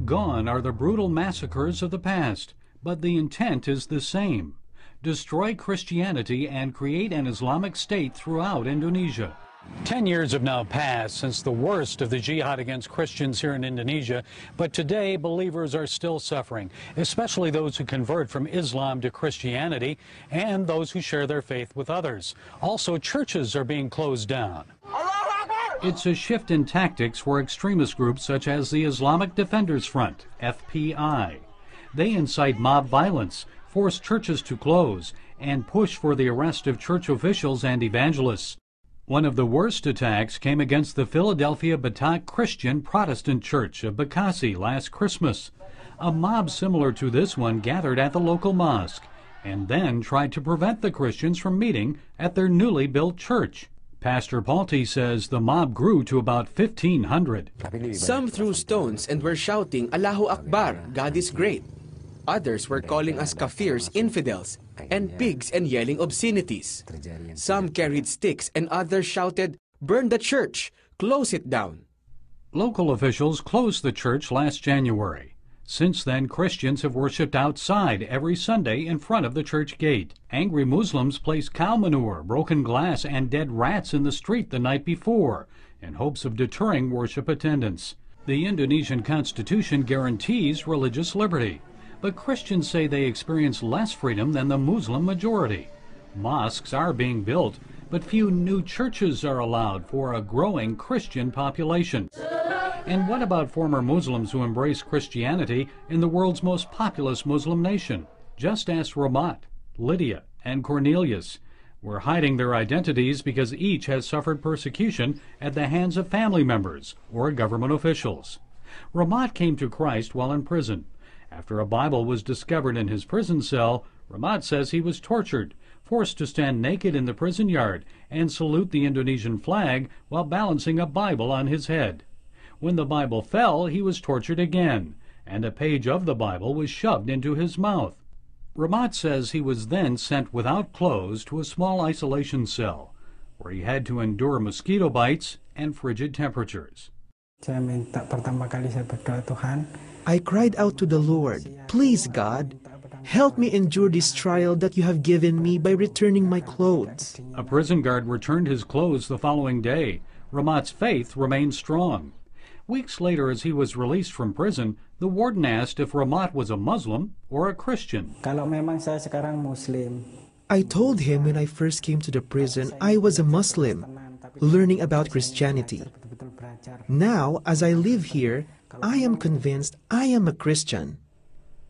Gone are the brutal massacres of the past, but the intent is the same: destroy Christianity and create an Islamic state throughout Indonesia. 10 years have now passed since the worst of the jihad against Christians here in Indonesia, but today believers are still suffering, especially those who convert from Islam to Christianity and those who share their faith with others. Also, churches are being closed down. It's a shift in tactics for extremist groups such as the Islamic Defenders Front, FPI. They incite mob violence, force churches to close, and push for the arrest of church officials and evangelists. One of the worst attacks came against the Philadelphia Batak Christian Protestant Church of Bekasi last Christmas. A mob similar to this one gathered at the local mosque and then tried to prevent the Christians from meeting at their newly built church. Pastor Palti says the mob grew to about 1,500. Some threw stones and were shouting, "Allahu Akbar, God is great." Others were calling us kafirs, infidels, and pigs, and yelling obscenities. Some carried sticks and others shouted, "Burn the church, close it down." Local officials closed the church last January. Since then, Christians have worshipped outside every Sunday in front of the church gate. Angry Muslims placed cow manure, broken glass, and dead rats in the street the night before in hopes of deterring worship attendance. The Indonesian Constitution guarantees religious liberty, but Christians say they experience less freedom than the Muslim majority. Mosques are being built, but few new churches are allowed for a growing Christian population. And what about former Muslims who embrace Christianity in the world's most populous Muslim nation? Just ask Ramat, Lydia, and Cornelius. We're hiding their identities because each has suffered persecution at the hands of family members or government officials. Ramat came to Christ while in prison. After a Bible was discovered in his prison cell, Ramat says he was tortured, forced to stand naked in the prison yard and salute the Indonesian flag while balancing a Bible on his head. When the Bible fell, he was tortured again, and a page of the Bible was shoved into his mouth. Ramat says he was then sent without clothes to a small isolation cell, where he had to endure mosquito bites and frigid temperatures. I cried out to the Lord, "Please, God, help me endure this trial that you have given me by returning my clothes." A prison guard returned his clothes the following day. Ramat's faith remained strong. Weeks later, as he was released from prison, the warden asked if Ramat was a Muslim or a Christian. I told him when I first came to the prison I was a Muslim, learning about Christianity. Now, as I live here, I am convinced I am a Christian.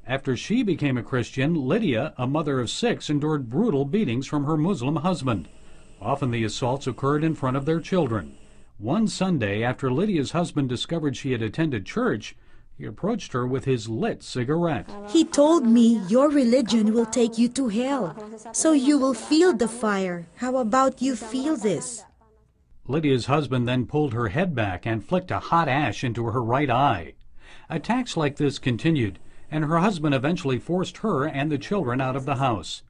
After she became a Christian, Lydia, a mother of 6, endured brutal beatings from her Muslim husband. Often the assaults occurred in front of their children. One Sunday, after Lydia's husband discovered she had attended church, he approached her with his lit cigarette. He told me, "Your religion will take you to hell, so you will feel the fire. How about you feel this?" Lydia's husband then pulled her head back and flicked a hot ash into her right eye. Attacks like this continued, and her husband eventually forced her and the children out of the house.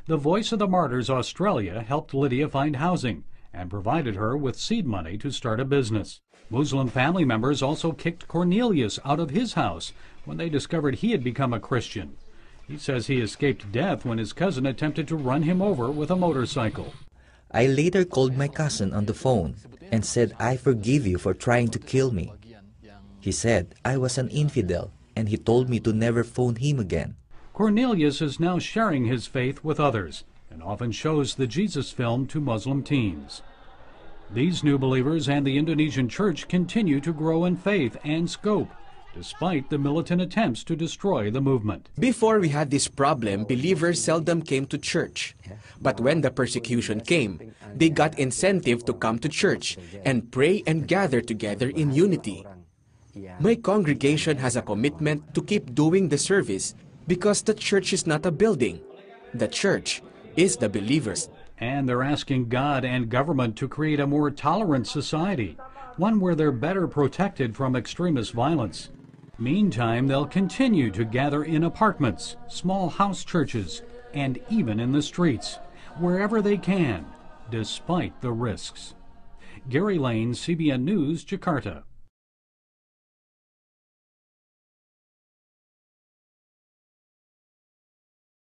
The Voice of the Martyrs Australia helped Lydia find housing and provided her with seed money to start a business. Muslim family members also kicked Cornelius out of his house when they discovered he had become a Christian. He says he escaped death when his cousin attempted to run him over with a motorcycle. I later called my cousin on the phone and said, "I forgive you for trying to kill me." He said I was an infidel, and he told me to never phone him again. Cornelius is now sharing his faith with others and often shows the Jesus film to Muslim teens. These new believers and the Indonesian church continue to grow in faith and scope, despite the militant attempts to destroy the movement. Before we had this problem, believers seldom came to church. But when the persecution came, they got incentive to come to church and pray and gather together in unity. My congregation has a commitment to keep doing the service because the church is not a building. The church is the believers. And they're asking God and government to create a more tolerant society, one where they're better protected from extremist violence. Meantime, they'll continue to gather in apartments, small house churches, and even in the streets, wherever they can, despite the risks. Gary Lane, CBN News, Jakarta.